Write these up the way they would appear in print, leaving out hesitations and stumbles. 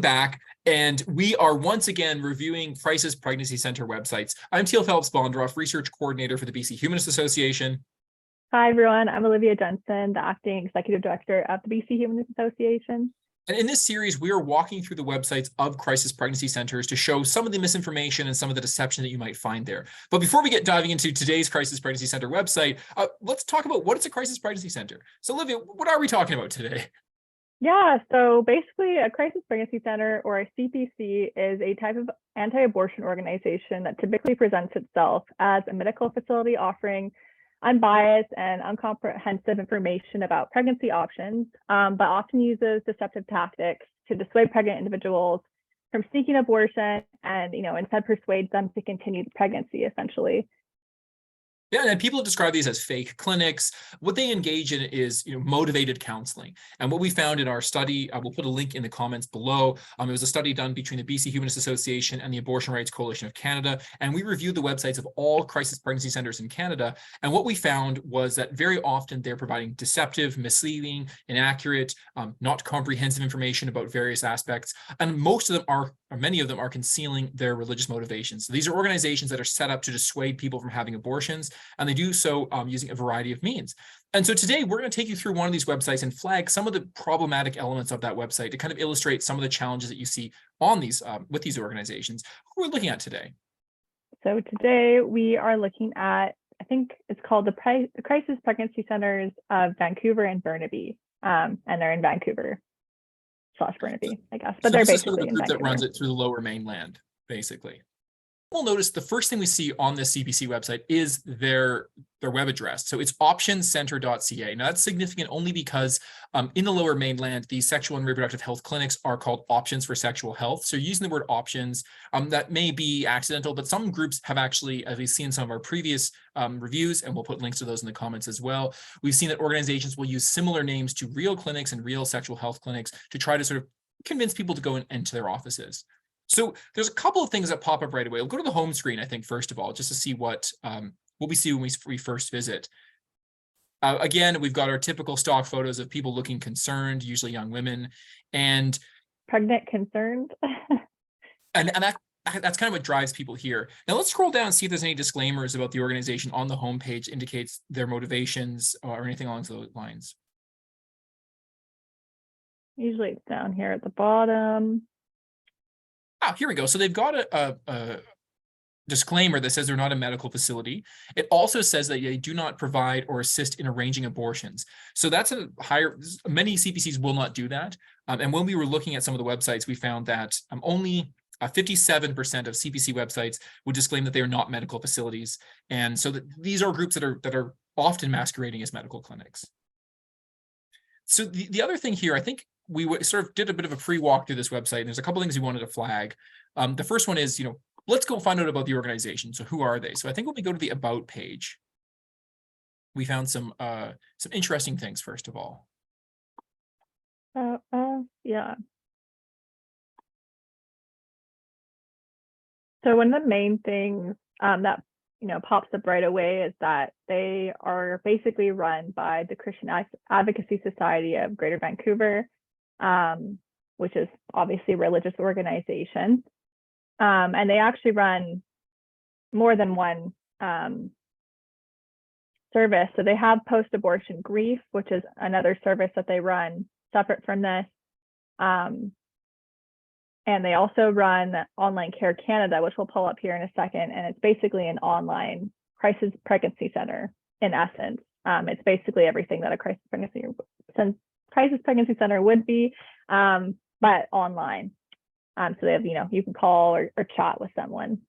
back, and we are once again reviewing Crisis Pregnancy Center websites. I'm Teale Phelps-Bondroff, Research Coordinator for the BC Humanist Association. Hi, everyone. I'm Olivia Jensen, the Acting Executive Director of the BC Humanist Association. And in this series, we are walking through the websites of crisis pregnancy centers to show some of the misinformation and some of the deception that you might find there. But before we get diving into today's crisis pregnancy center website, let's talk about what is a crisis pregnancy center. So Olivia, what are we talking about today? Yeah, so basically a crisis pregnancy center, or a CPC, is a type of anti-abortion organization that typically presents itself as a medical facility offering unbiased and uncomprehensive information about pregnancy options, but often uses deceptive tactics to dissuade pregnant individuals from seeking abortion and, instead persuades them to continue the pregnancy, essentially. Yeah, and people describe these as fake clinics. What they engage in is, motivated counseling. And what we found in our study, we'll put a link in the comments below. It was a study done between the BC Humanist Association and the Abortion Rights Coalition of Canada. And we reviewed the websites of all crisis pregnancy centers in Canada. And what we found was that very often they're providing deceptive, misleading, inaccurate, not comprehensive information about various aspects. And many of them are concealing their religious motivations. So these are organizations that are set up to dissuade people from having abortions, and they do so using a variety of means. And so today we're going to take you through one of these websites and flag some of the problematic elements of that website to kind of illustrate some of the challenges that you see on these with these organizations. Who are we looking at today? So today we are looking at, I think it's called the Crisis Pregnancy Centers of Vancouver and Burnaby, and they're in Vancouver/Burnaby, I guess. But so they're this is sort basically of the group in that runs it through the Lower Mainland, basically. We'll notice the first thing we see on this CPC website is their web address. So it's optioncenter.ca. Now that's significant only because in the Lower Mainland, these sexual and reproductive health clinics are called Options for Sexual Health. So using the word options, that may be accidental, but some groups have actually, as we've seen in some of our previous reviews, and we'll put links to those in the comments as well, we've seen that organizations will use similar names to real clinics and real sexual health clinics to try to sort of convince people to go into their offices. So there's a couple of things that pop up right away. We'll go to the home screen, I think, first of all, just to see what we see when we first visit. Again, we've got our typical stock photos of people looking concerned, usually young women, and pregnant concerned. and that's kind of what drives people here. Now let's scroll down and see if there's any disclaimers about the organization on the homepage indicates their motivations or anything along those lines. Usually it's down here at the bottom. Here we go. So they've got a disclaimer that says they're not a medical facility. It also says that they do not provide or assist in arranging abortions. So that's many CPCs will not do that. And when we were looking at some of the websites, we found that only 57% of CPC websites would disclaim that they are not medical facilities. And so these are groups that are often masquerading as medical clinics. So the other thing here, I think, we sort of did a bit of a pre-walk through this website, and there's a couple of things we wanted to flag. The first one is, let's go find out about the organization. So who are they? So I think when we go to the About page, we found some interesting things, first of all. Yeah. So one of the main things that pops up right away is that they are basically run by the Christian Advocacy Society of Greater Vancouver, which is obviously a religious organization. And they actually run more than one service. So they have post-abortion grief, which is another service that they run separate from this. And they also run Online Care Canada, which we'll pull up here in a second. And it's basically an online crisis pregnancy center in essence. It's basically everything that a crisis pregnancy center would be, but online. So they have, you can call or chat with someone.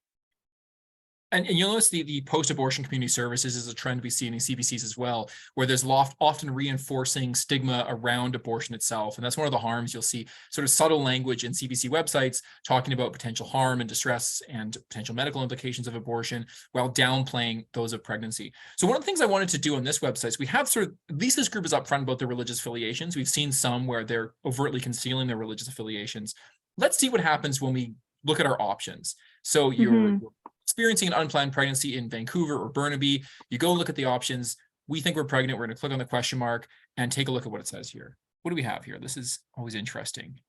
And you'll notice the post-abortion community services is a trend we see in CPCs as well, where there's often reinforcing stigma around abortion itself. And that's one of the harms. You'll see sort of subtle language in CPC websites talking about potential harm and distress and potential medical implications of abortion while downplaying those of pregnancy. So one of the things I wanted to do on this website is we have at least this group is upfront about their religious affiliations. We've seen some where they're overtly concealing their religious affiliations. Let's see what happens when we look at our options. So you're experiencing an unplanned pregnancy in Vancouver or Burnaby, you go look at the options. We think we're pregnant. We're going to click on the question mark and take a look at what it says here. What do we have here? This is always interesting.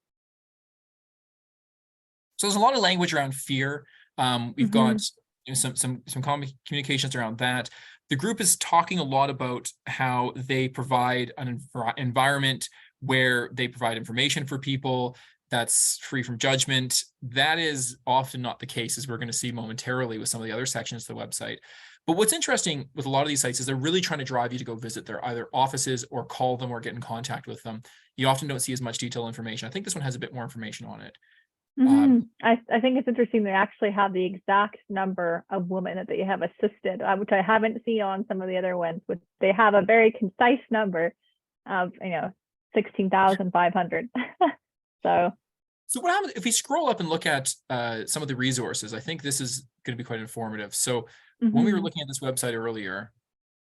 So there's a lot of language around fear. We've got some common communications around that. The group is talking a lot about how they provide an environment where they provide information for people that's free from judgment. That is often not the case, as we're going to see momentarily with some of the other sections of the website. But what's interesting with a lot of these sites is they're really trying to drive you to go visit their either offices or call them or get in contact with them. You often don't see as much detailed information. I think this one has a bit more information on it. I think it's interesting. They actually have the exact number of women that they have assisted, which I haven't seen on some of the other ones, but they have a very concise number of, 16,500. So what happens if we scroll up and look at some of the resources? I think this is going to be quite informative. So when we were looking at this website earlier,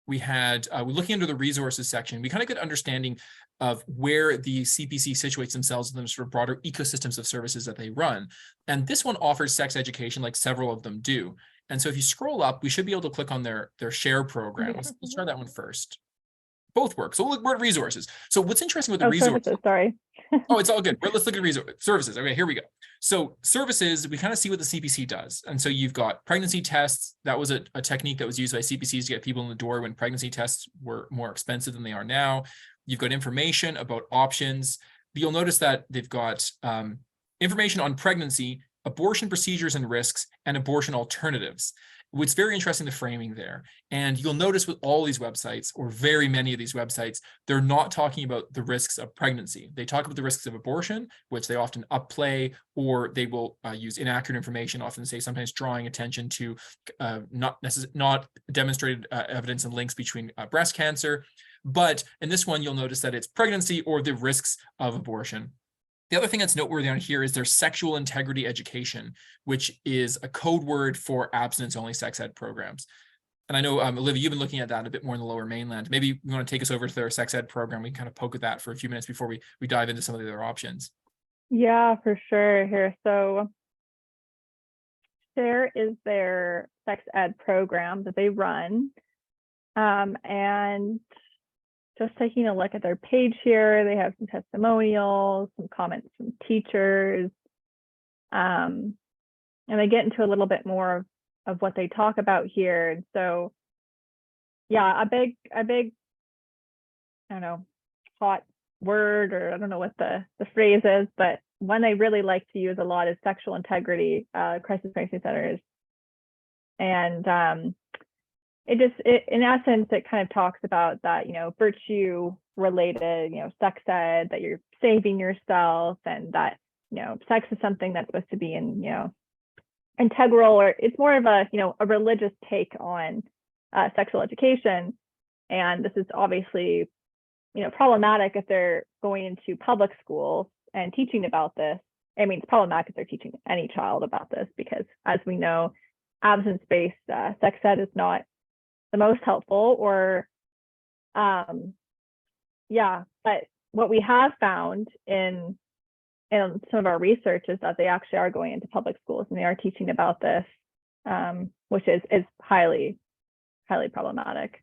we had, we're looking under the resources section. We kind of get an understanding of where the CPC situates themselves in the sort of broader ecosystems of services that they run. And this one offers sex education like several of them do. And so if you scroll up, we should be able to click on their share program. Let's try that one first. Both work. So we're at resources. So what's interesting with the resources? Services, sorry. Oh, it's all good. Let's look at services. Okay, here we go. So services, we kind of see what the CPC does. And so you've got pregnancy tests. That was a technique that was used by CPCs to get people in the door when pregnancy tests were more expensive than they are now. You've got information about options. You'll notice that they've got information on pregnancy, abortion procedures and risks, and abortion alternatives. It's very interesting, the framing there. And you'll notice with all these websites, or very many of these websites, they're not talking about the risks of pregnancy. They talk about the risks of abortion, which they often upplay, or they will use inaccurate information, often say sometimes drawing attention to not demonstrated evidence and links between breast cancer. But in this one, you'll notice that it's pregnancy or the risks of abortion. The other thing that's noteworthy on here is their sexual integrity education, which is a code word for abstinence-only sex ed programs. And I know, Olivia, you've been looking at that a bit more in the Lower Mainland. Maybe you want to take us over to their sex ed program. We can kind of poke at that for a few minutes before we dive into some of the other options. Yeah, for sure. Here, so there is their sex ed program that they run, and just taking a look at their page here, they have some testimonials, some comments from teachers, and they get into a little bit more of what they talk about here. And so, yeah, a big, I don't know, hot word, or I don't know what the phrase is, but one they really like to use a lot is sexual integrity, crisis pregnancy centers. And in essence, it kind of talks about that, virtue related, sex ed, that you're saving yourself, and that, sex is something that's supposed to be integral, or it's more of a religious take on sexual education. And this is obviously, problematic if they're going into public schools and teaching about this. I mean, it's problematic if they're teaching any child about this, because as we know, abstinence-based sex ed is not the most helpful, or but what we have found in some of our research is that they actually are going into public schools and they are teaching about this, which is highly problematic.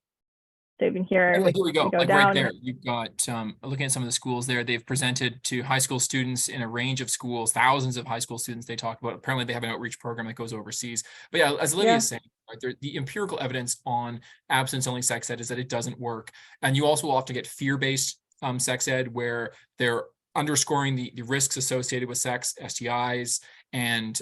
So even here, here we go, like down, right there, you've got looking at some of the schools there. They've presented to high school students in a range of schools, thousands of high school students they talk about. Apparently they have an outreach program that goes overseas. But yeah, as Olivia is saying, right, the empirical evidence on abstinence-only sex ed is that it doesn't work. And you also will often get fear-based sex ed, where they're underscoring the risks associated with sex, STIs, and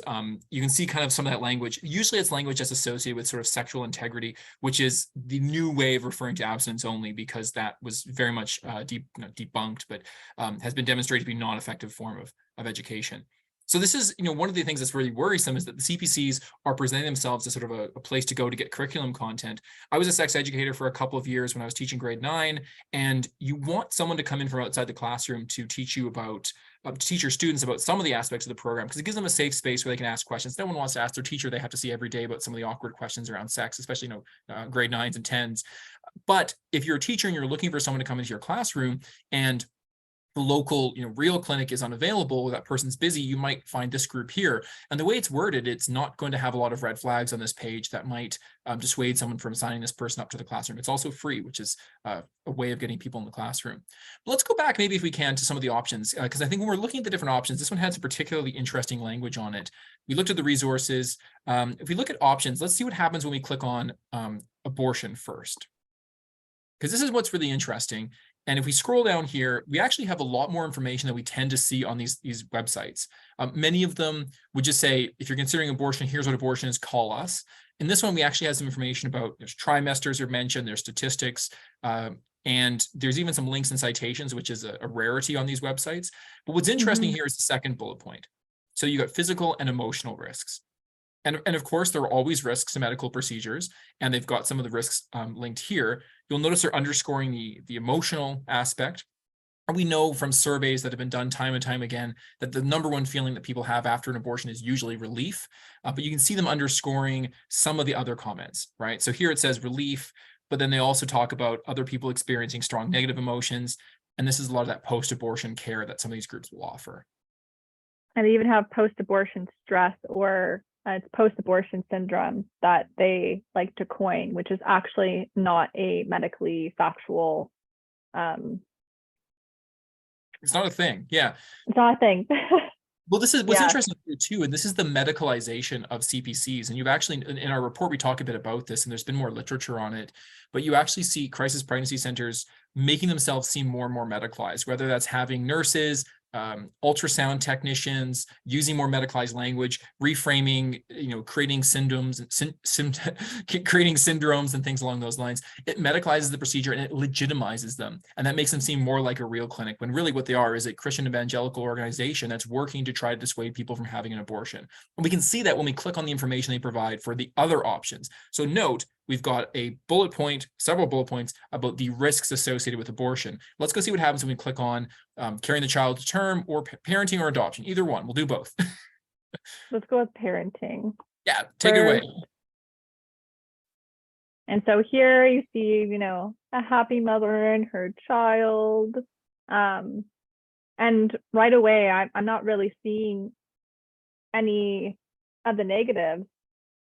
you can see kind of some of that language. Usually it's language that's associated with sort of sexual integrity, which is the new way of referring to abstinence only, because that was very much debunked, but has been demonstrated to be non-effective form of education. So this is, one of the things that's really worrisome is that the CPCs are presenting themselves as sort of a place to go to get curriculum content. I was a sex educator for a couple of years when I was teaching grade 9, and you want someone to come in from outside the classroom to teach you about, teach your students about some of the aspects of the program, because it gives them a safe space where they can ask questions. No one wants to ask their teacher they have to see every day about some of the awkward questions around sex, especially, grade 9s and 10s. But if you're a teacher and you're looking for someone to come into your classroom and the local, real clinic is unavailable, that person's busy, you might find this group here. And the way it's worded, it's not going to have a lot of red flags on this page that might dissuade someone from signing this person up to the classroom. It's also free, which is a way of getting people in the classroom. But let's go back, maybe if we can, to some of the options, because I think when we're looking at the different options, this one has a particularly interesting language on it. We looked at the resources. If we look at options, let's see what happens when we click on abortion first, because this is what's really interesting. And if we scroll down here, we actually have a lot more information that we tend to see on these websites. Many of them would just say, if you're considering abortion, here's what abortion is, call us. In this one, we actually have some information about, there's trimesters are mentioned, there's statistics, and there's even some links and citations, which is a rarity on these websites. But what's interesting here is the second bullet point. So you got physical and emotional risks. And of course, there are always risks to medical procedures, and they've got some of the risks linked here. You'll notice they're underscoring the emotional aspect. And we know from surveys that have been done time and time again that the number one feeling that people have after an abortion is usually relief. But you can see them underscoring some of the other comments, right? So here it says relief, but then they also talk about other people experiencing strong negative emotions. And this is a lot of that post-abortion care that some of these groups will offer. And they even have post-abortion stress, or it's post-abortion syndrome that they like to coin, which is actually not a medically factual. It's not a thing. Yeah. It's not a thing. Well, this is what's interesting here too, and this is the medicalization of CPCs. And you've actually, in our report, we talk a bit about this, and there's been more literature on it, but you actually see crisis pregnancy centers making themselves seem more and more medicalized, whether that's having nurses, ultrasound technicians, using more medicalized language, reframing, creating symptoms, creating syndromes and things along those lines. It medicalizes the procedure and it legitimizes them. And that makes them seem more like a real clinic, when really what they are is a Christian evangelical organization that's working to try to dissuade people from having an abortion. And we can see that when we click on the information they provide for the other options. So note, we've got a bullet point, several bullet points about the risks associated with abortion. Let's go see what happens when we click on carrying the child to term, or parenting, or adoption. Either one, we'll do both. Let's go with parenting. Yeah, take it away. And so here you see, a happy mother and her child. And right away, I'm not really seeing any of the negatives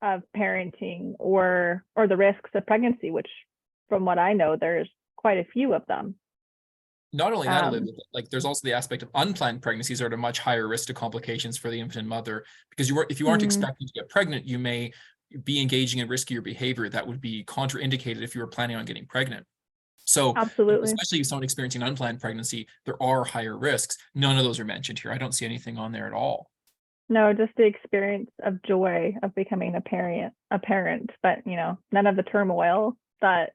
of parenting or the risks of pregnancy, which from what I know, there's quite a few of them. Not only that, Olivia, like there's also the aspect of unplanned pregnancies are at a much higher risk to complications for the infant mother, because if you aren't expecting to get pregnant, you may be engaging in riskier behavior that would be contraindicated if you were planning on getting pregnant. So absolutely, especially if someone experiencing an unplanned pregnancy, there are higher risks. None of those are mentioned here. I don't see anything on there at all. No, just the experience of joy of becoming a parent, but none of the turmoil that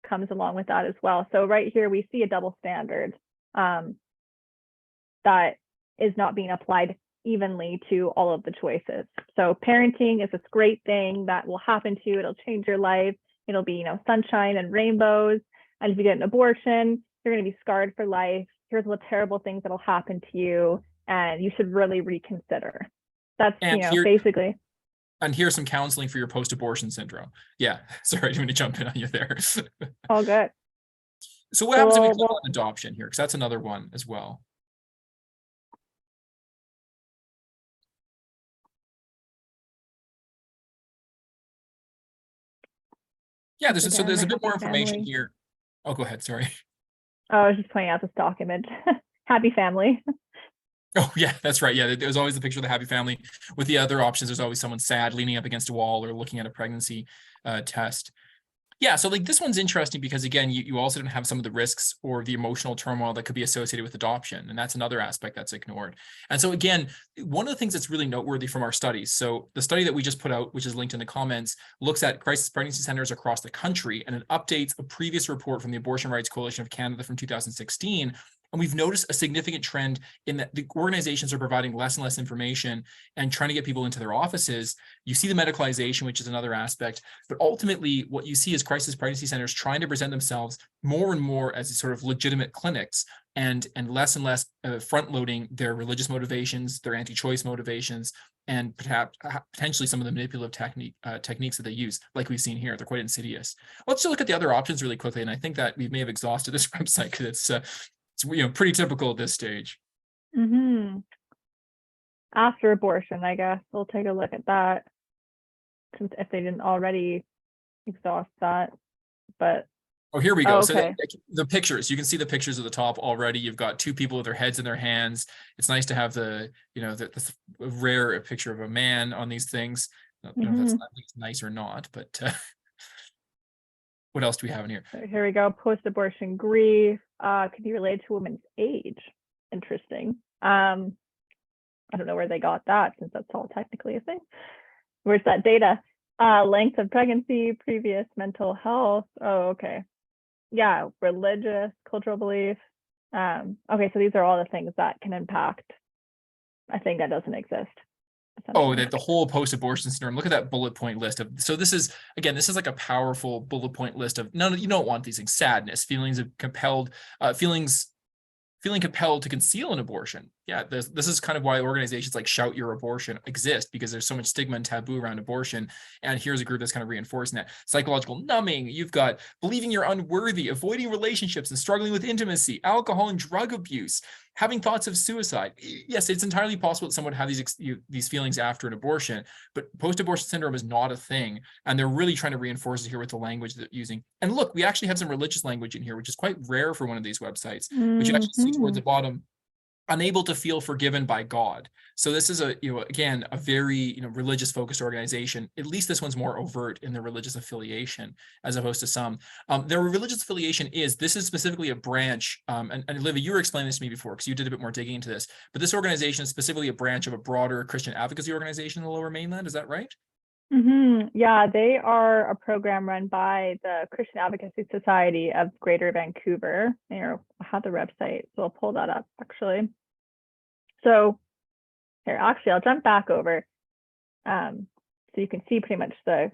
comes along with that as well. So right here we see a double standard that is not being applied evenly to all of the choices. So parenting is this great thing that will happen to you. It'll change your life. It'll be, sunshine and rainbows. And if you get an abortion, you're going to be scarred for life. Here's all the terrible things that'll happen to you, and you should really reconsider. That's, basically. And here's some counseling for your post-abortion syndrome. Yeah, sorry, I didn't mean to jump in on you there. All good. So what happens if we click on adoption here? Because that's another one as well. Yeah, there's a bit more information here. Oh, go ahead, sorry. Oh, I was just pointing out the stock image. Happy family. Oh, yeah, that's right. Yeah, there's always the picture of the happy family. With the other options, there's always someone sad leaning up against a wall or looking at a pregnancy test. Yeah, so like this one's interesting because, again, you also don't have some of the risks or the emotional turmoil that could be associated with adoption. And that's another aspect that's ignored. And so, again, one of the things that's really noteworthy from our studies, so the study that we just put out, which is linked in the comments, looks at crisis pregnancy centers across the country, and it updates a previous report from the Abortion Rights Coalition of Canada from 2016. And we've noticed a significant trend in that the organizations are providing less and less information and trying to get people into their offices. You see the medicalization, which is another aspect. But ultimately, what you see is crisis pregnancy centers trying to present themselves more and more as sort of legitimate clinics, and less front-loading their religious motivations, their anti-choice motivations, and perhaps potentially some of the manipulative techniques that they use, like we've seen here. They're quite insidious. Let's just look at the other options really quickly, and I think that we may have exhausted this website because it's It's, pretty typical at this stage. Mm-hmm. After abortion, I guess we'll take a look at that, since if they didn't already exhaust that. But Oh, here we go. So okay. the pictures, you can see the pictures at the top already. You've got two people with their heads in their hands. It's nice to have the rare picture of a man on these things. I don't know if that's nice or not, but what else do we have in here? So here we go. Post-abortion grief could be related to a woman's age. Interesting. I don't know where they got that, since that's all technically a thing. Where's that data? Length of pregnancy, previous mental health. Oh, okay. Yeah, religious, cultural belief. Okay, so these are all the things that can impact a thing that doesn't exist. Oh, that the whole post-abortion syndrome. Look at that bullet point list of. So this is like a powerful bullet point list of none. You don't want these things: sadness, feelings of compelled, feeling compelled to conceal an abortion. Yeah, this is kind of why organizations like Shout Your Abortion exist, because there's so much stigma and taboo around abortion. And here's a group that's kind of reinforcing that. Psychological numbing, you've got believing you're unworthy, avoiding relationships and struggling with intimacy, alcohol and drug abuse, having thoughts of suicide. Yes, it's entirely possible that someone would have these feelings after an abortion, but post-abortion syndrome is not a thing. And they're really trying to reinforce it here with the language that they're using. And look, we actually have some religious language in here, which is quite rare for one of these websites, which you actually see towards the bottom. Unable to feel forgiven by God. So this is again, a very, religious focused organization. At least this one's more overt in their religious affiliation as opposed to some. Their religious affiliation this is specifically a branch. And Olivia, you were explaining this to me before because you did a bit more digging into this, but this organization is specifically a branch of a broader Christian advocacy organization in the Lower Mainland. Is that right? Yeah, they are a program run by the Christian Advocacy Society of Greater Vancouver. Here, I have the website, so I'll pull that up actually. So here, actually, I'll jump back over so you can see pretty much the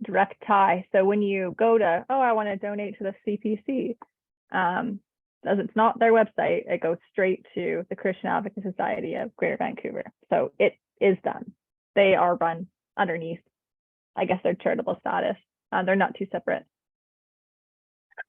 direct tie. So when you go to, I want to donate to the CPC, as it's not their website, it goes straight to the Christian Advocacy Society of Greater Vancouver. So it is done. They are run underneath, I guess, their charitable status. They're not too separate.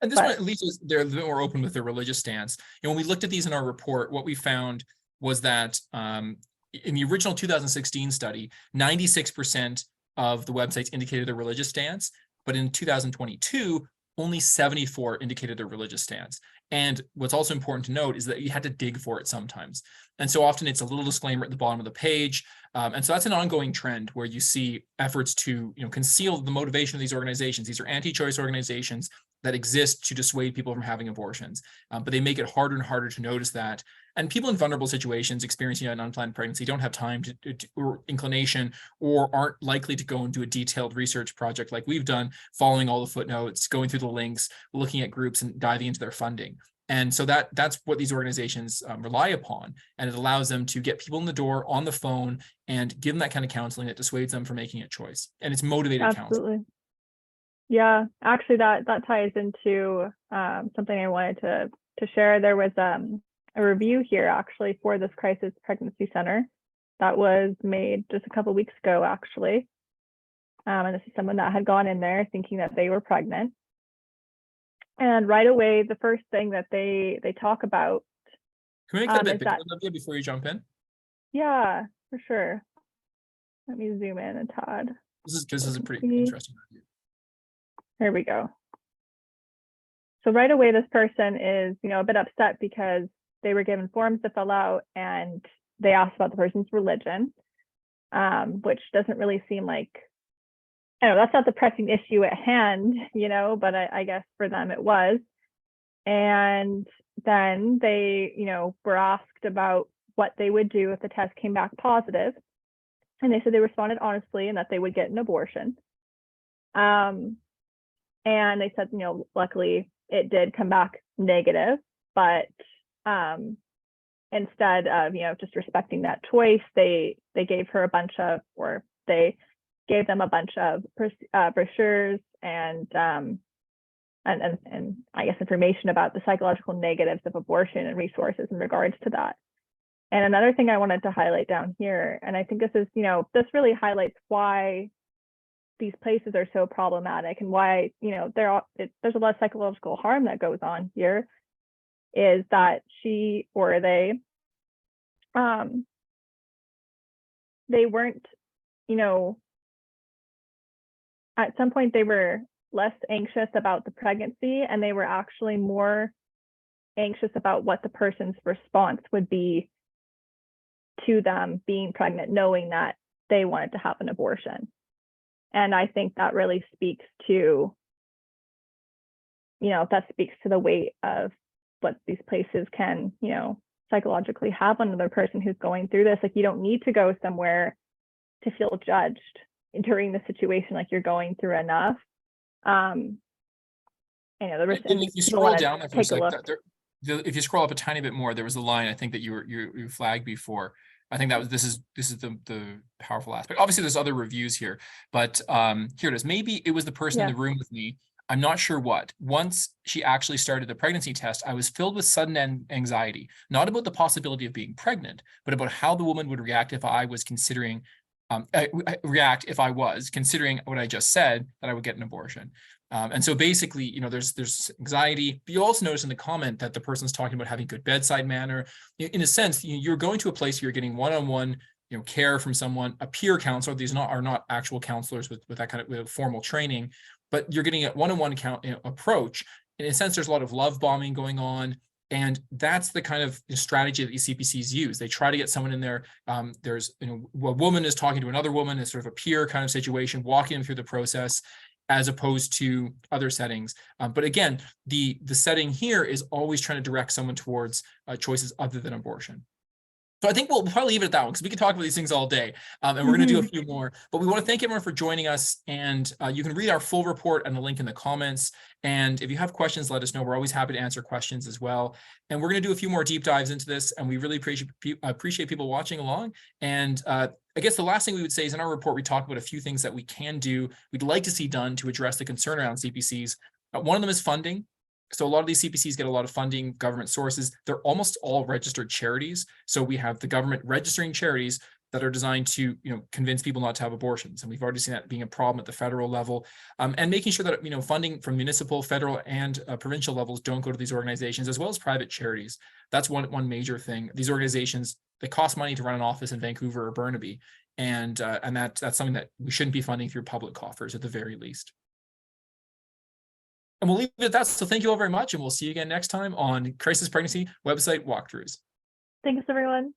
And this one, at least, they're a bit more open with their religious stance. When we looked at these in our report, what we found was that in the original 2016 study, 96% of the websites indicated a religious stance, but in 2022, only 74 indicated a religious stance. And what's also important to note is that you had to dig for it sometimes. And so often it's a little disclaimer at the bottom of the page. And so that's an ongoing trend where you see efforts to conceal the motivation of these organizations. These are anti-choice organizations that exist to dissuade people from having abortions, but they make it harder and harder to notice that. And people in vulnerable situations experiencing an unplanned pregnancy don't have time or inclination, or aren't likely to go and do a detailed research project like we've done, following all the footnotes, going through the links, looking at groups and diving into their funding. And so that's what these organizations rely upon. And it allows them to get people in the door on the phone and give them that kind of counseling that dissuades them from making a choice. And it's motivated counseling. Yeah, actually that ties into something I wanted to share. There was a review here actually for this crisis pregnancy center that was made just a couple of weeks ago actually. And this is someone that had gone in there thinking that they were pregnant. And right away, the first thing that they talk about. Can we make that a bit bigger, Olivia, before you jump in? Yeah, for sure. Let me zoom in a tad. This is a pretty interesting review. Here we go. So right away, this person is, a bit upset because they were given forms to fill out and they asked about the person's religion, which doesn't really seem like, that's not the pressing issue at hand, but I guess for them it was. And then they, were asked about what they would do if the test came back positive. And they said they responded honestly and that they would get an abortion. And they said, luckily it did come back negative, but instead of, just respecting that choice, they gave her they gave them a bunch of brochures and I guess information about the psychological negatives of abortion and resources in regards to that. And another thing I wanted to highlight down here, and I think this is, this really highlights why these places are so problematic and why, there's a lot of psychological harm that goes on here, is that she or they weren't, you know, at some point they were less anxious about the pregnancy, and they were actually more anxious about what the person's response would be to them being pregnant, knowing that they wanted to have an abortion. And I think that really speaks to, you know, that speaks to the weight of what these places can, you know, psychologically have on another person who's going through this. Like, you don't need to go somewhere to feel judged during the situation. Like, you're going through enough. You know, And if you scroll down, if you scroll up a tiny bit more, there was a line I think that you flagged before. I think that was this is the powerful aspect. Obviously, there's other reviews here, but here it is. Maybe it was the person in the room with me. I'm not sure what. Once she actually started the pregnancy test, I was filled with sudden anxiety, not about the possibility of being pregnant, but about how the woman would react if I was considering considering what I just said, that I would get an abortion. And so basically, you know, there's anxiety, but you also notice in the comment that the person's talking about having good bedside manner. In a sense, you're going to a place where you're getting one-on-one, you know, care from someone, a peer counselor. These are not actual counselors with that kind of formal training, but you're getting a one-on-one approach. In a sense, there's a lot of love bombing going on. And that's the kind of strategy that these CPCs use. They try to get someone in there. There's, you know, a woman is talking to another woman. It's sort of a peer kind of situation, walking them through the process, as opposed to other settings. But again, the setting here is always trying to direct someone towards choices other than abortion. So I think we'll probably leave it at that one, because we can talk about these things all day, and we're going to do a few more. But we want to thank everyone for joining us, and you can read our full report and the link in the comments. And if you have questions, let us know. We're always happy to answer questions as well. And we're going to do a few more deep dives into this, and we really appreciate people watching along. And I guess the last thing we would say is, in our report, we talk about a few things that we can do, we'd like to see done to address the concern around CPCs. One of them is funding. So a lot of these CPCs get a lot of funding, government sources. They're almost all registered charities. So we have the government registering charities that are designed to, you know, convince people not to have abortions. And we've already seen that being a problem at the federal level, and making sure that, you know, funding from municipal, federal, and provincial levels don't go to these organizations, as well as private charities. That's one major thing. These organizations, they cost money to run an office in Vancouver or Burnaby. And that's something that we shouldn't be funding through public coffers at the very least. And we'll leave it at that. So thank you all very much, and we'll see you again next time on Crisis Pregnancy website walkthroughs. Thanks, everyone.